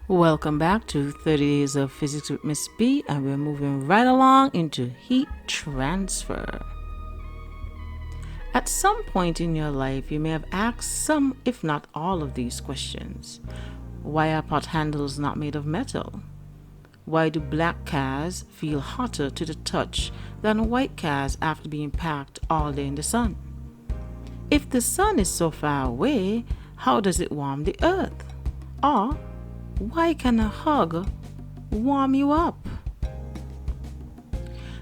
Welcome back to 30 Days of Physics with Miss B, and we're moving right along into heat transfer. At some point in your life, you may have asked some, if not all, of these questions. Why are pot handles not made of metal? Why do black cars feel hotter to the touch than white cars after being parked all day in the sun? If the sun is so far away, how does it warm the earth? Or why can a hug warm you up?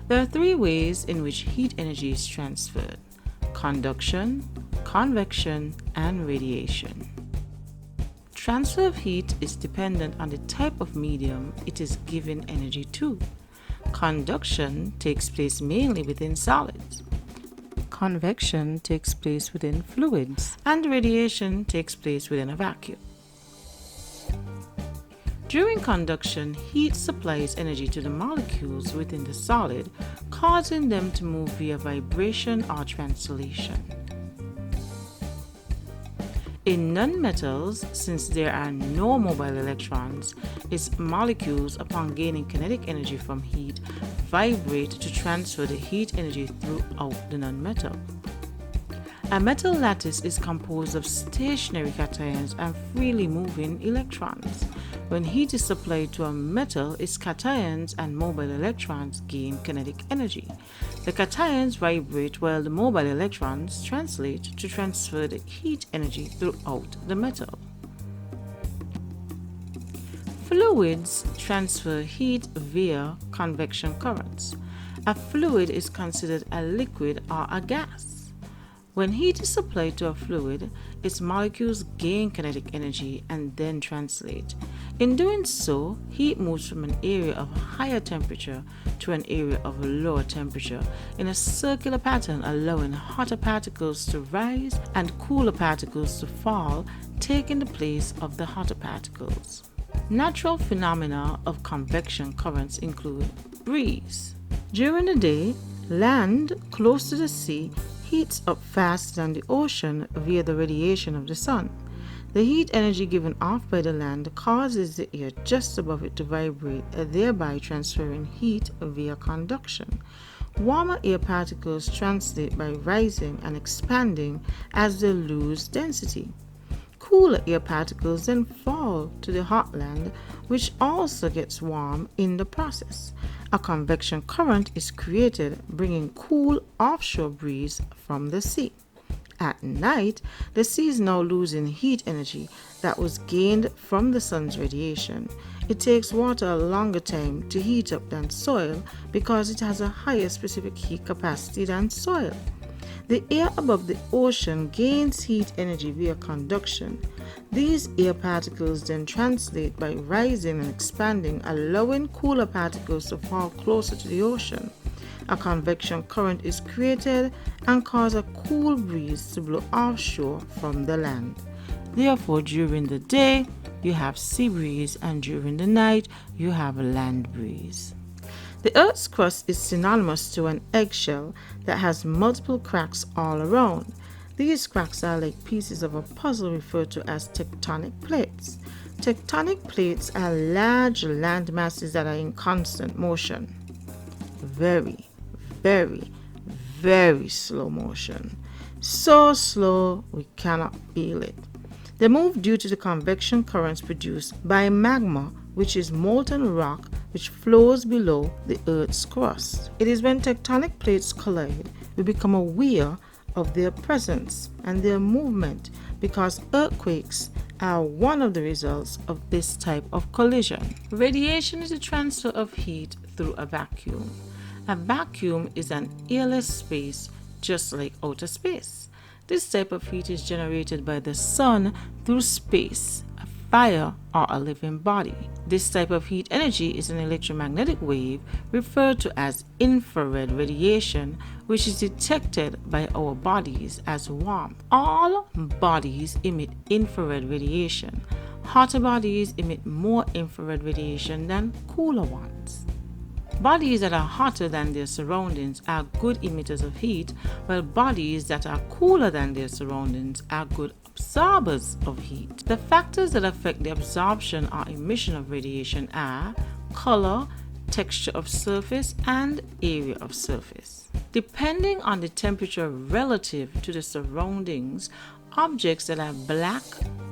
There are three ways in which heat energy is transferred: conduction, convection, and radiation. Transfer of heat is dependent on the type of medium it is given energy to. Conduction takes place mainly within solids. Convection takes place within fluids, and radiation takes place within a vacuum. During conduction, heat supplies energy to the molecules within the solid, causing them to move via vibration or translation. In nonmetals, since there are no mobile electrons, its molecules, upon gaining kinetic energy from heat, vibrate to transfer the heat energy throughout the nonmetal. A metal lattice is composed of stationary cations and freely moving electrons. When heat is supplied to a metal, its cations and mobile electrons gain kinetic energy. The cations vibrate while the mobile electrons translate to transfer the heat energy throughout the metal. Fluids transfer heat via convection currents. A fluid is considered a liquid or a gas. When heat is supplied to a fluid, its molecules gain kinetic energy and then translate. In doing so, heat moves from an area of higher temperature to an area of lower temperature in a circular pattern, allowing hotter particles to rise and cooler particles to fall, taking the place of the hotter particles. Natural phenomena of convection currents include breeze. During the day, land close to the sea heats up faster than the ocean via the radiation of the sun. The heat energy given off by the land causes the air just above it to vibrate, thereby transferring heat via conduction. Warmer air particles translate by rising and expanding as they lose density. Cooler air particles then fall to the hot land, which also gets warm in the process. A convection current is created, bringing cool offshore breeze from the sea. At night, the sea is now losing heat energy that was gained from the sun's radiation. It takes water a longer time to heat up than soil because it has a higher specific heat capacity than soil. The air above the ocean gains heat energy via conduction. These air particles then translate by rising and expanding, allowing cooler particles to fall closer to the ocean. A convection current is created and causes a cool breeze to blow offshore from the land. Therefore, during the day, you have sea breeze, and during the night, you have land breeze. The Earth's crust is synonymous to an eggshell that has multiple cracks all around. These cracks are like pieces of a puzzle referred to as tectonic plates. Tectonic plates are large land masses that are in constant motion. Very, very slow motion. So slow we cannot feel it. They move due to the convection currents produced by magma, which is molten rock which flows below the Earth's crust. It is when tectonic plates collide we become aware of their presence and their movement, because earthquakes are one of the results of this type of collision. Radiation is the transfer of heat through a vacuum. A vacuum is an airless space just like outer space. This type of heat is generated by the sun through space, a fire, or a living body. This type of heat energy is an electromagnetic wave referred to as infrared radiation, which is detected by our bodies as warmth. All bodies emit infrared radiation. Hotter bodies emit more infrared radiation than cooler ones. Bodies that are hotter than their surroundings are good emitters of heat, while bodies that are cooler than their surroundings are good absorbers of heat. The factors that affect the absorption or emission of radiation are color, texture of surface, and area of surface. Depending on the temperature relative to the surroundings, objects that are black,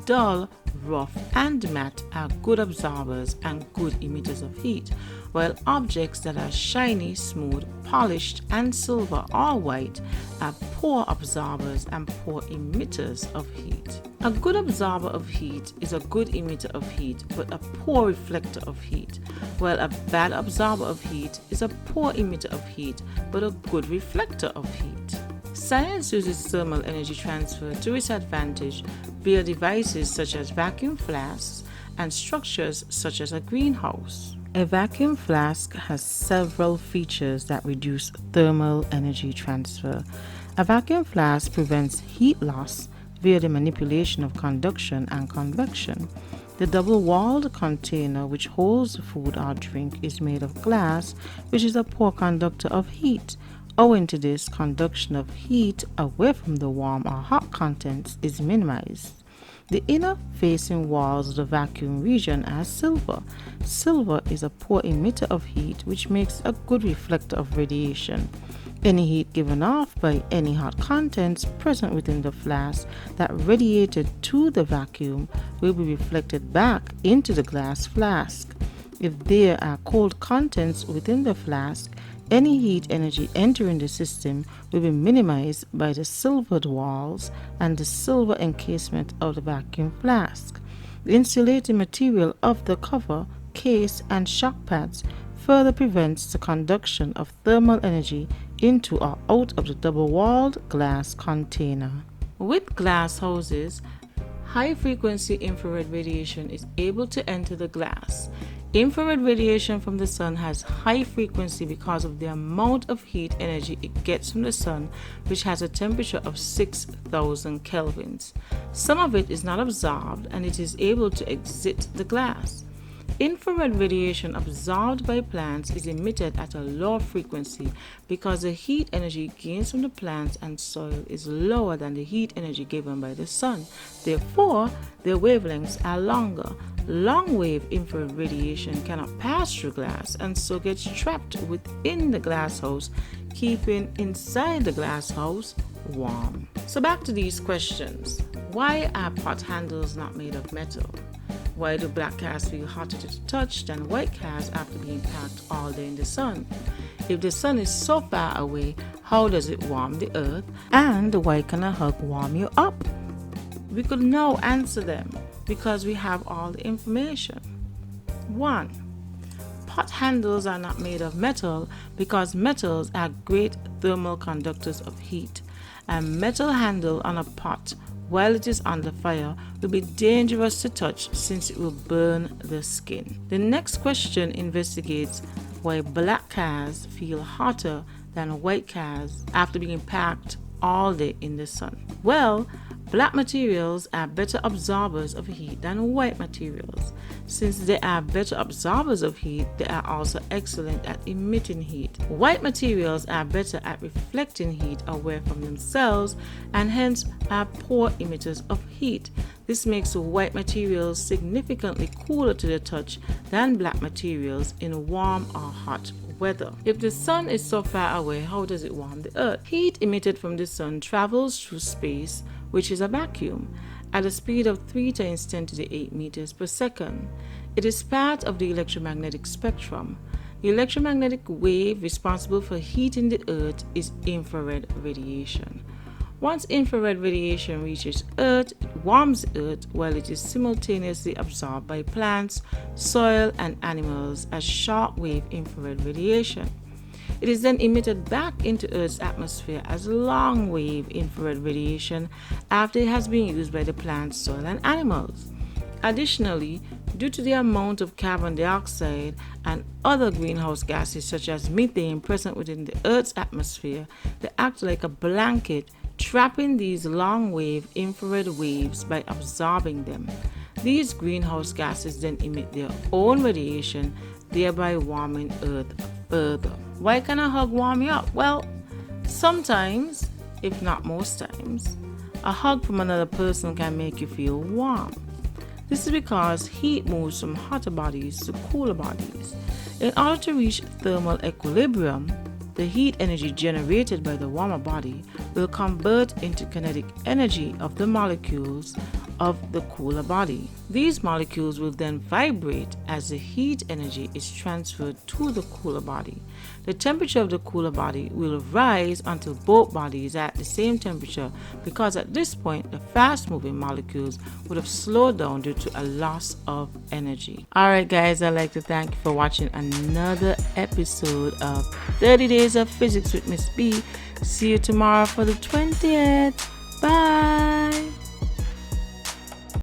dull, rough, and matte are good absorbers and good emitters of heat, while objects that are shiny, smooth, polished, and silver or white are poor absorbers and poor emitters of heat. A good absorber of heat is a good emitter of heat but a poor reflector of heat, while a bad absorber of heat is a poor emitter of heat but a good reflector of heat. Science uses thermal energy transfer to its advantage via devices such as vacuum flasks and structures such as a greenhouse. A vacuum flask has several features that reduce thermal energy transfer. A vacuum flask prevents heat loss via the manipulation of conduction and convection. The double-walled container which holds the food or drink is made of glass, which is a poor conductor of heat. Owing to this, conduction of heat away from the warm or hot contents is minimized. The inner facing walls of the vacuum region are silver. Silver is a poor emitter of heat, which makes a good reflector of radiation. Any heat given off by any hot contents present within the flask that radiated to the vacuum will be reflected back into the glass flask. If there are cold contents within the flask, any heat energy entering the system will be minimized by the silvered walls and the silver encasement of the vacuum flask. The insulating material of the cover, case, and shock pads further prevents the conduction of thermal energy into or out of the double-walled glass container. With glass houses, high-frequency infrared radiation is able to enter the glass. Infrared radiation from the sun has high frequency because of the amount of heat energy it gets from the sun, which has a temperature of 6,000 kelvins. Some of it is not absorbed and it is able to exit the glass. Infrared radiation absorbed by plants is emitted at a low frequency because the heat energy gained from the plants and soil is lower than the heat energy given by the sun. Therefore, their wavelengths are longer. Long-wave infrared radiation cannot pass through glass and so gets trapped within the glass house, keeping inside the glass house warm. So back to these questions. Why are pot handles not made of metal? Why do black cars feel hotter to the touch than white cars after being packed all day in the sun? If the sun is so far away, how does it warm the earth? And why can a hug warm you up? We could now answer them because we have all the information. 1. Pot handles are not made of metal because metals are great thermal conductors of heat. A metal handle on a pot while it is under fire will be dangerous to touch since it will burn the skin. The next question investigates why black cars feel hotter than white cars after being packed all day in the sun. Well, black materials are better absorbers of heat than white materials. Since they are better absorbers of heat, they are also excellent at emitting heat. White materials are better at reflecting heat away from themselves and hence are poor emitters of heat. This makes white materials significantly cooler to the touch than black materials in warm or hot weather. If the sun is so far away, how does it warm the earth? Heat emitted from the sun travels through space, which is a vacuum, at a speed of 3 times 10 to the 8 meters per second. It is part of the electromagnetic spectrum. The electromagnetic wave responsible for heating the earth is infrared radiation. Once infrared radiation reaches Earth, it warms the Earth while it is simultaneously absorbed by plants, soil, and animals as short-wave infrared radiation. It is then emitted back into Earth's atmosphere as long-wave infrared radiation after it has been used by the plants, soil, and animals. Additionally, due to the amount of carbon dioxide and other greenhouse gases such as methane present within the Earth's atmosphere, they act like a blanket, trapping these long-wave infrared waves by absorbing them. These greenhouse gases then emit their own radiation thereby warming Earth further. Why can a hug warm you up? Well, sometimes, if not most times, a hug from another person can make you feel warm. This is because heat moves from hotter bodies to cooler bodies. In order to reach thermal equilibrium, the heat energy generated by the warmer body will convert into kinetic energy of the molecules of the cooler body. These molecules will then vibrate as the heat energy is transferred to the cooler body. The temperature of the cooler body will rise until both bodies are at the same temperature, because at this point the fast moving molecules would have slowed down due to a loss of energy. Alright guys, I'd like to thank you for watching another episode of 30 Days of Physics with Miss B. See you tomorrow for the 20th. Bye!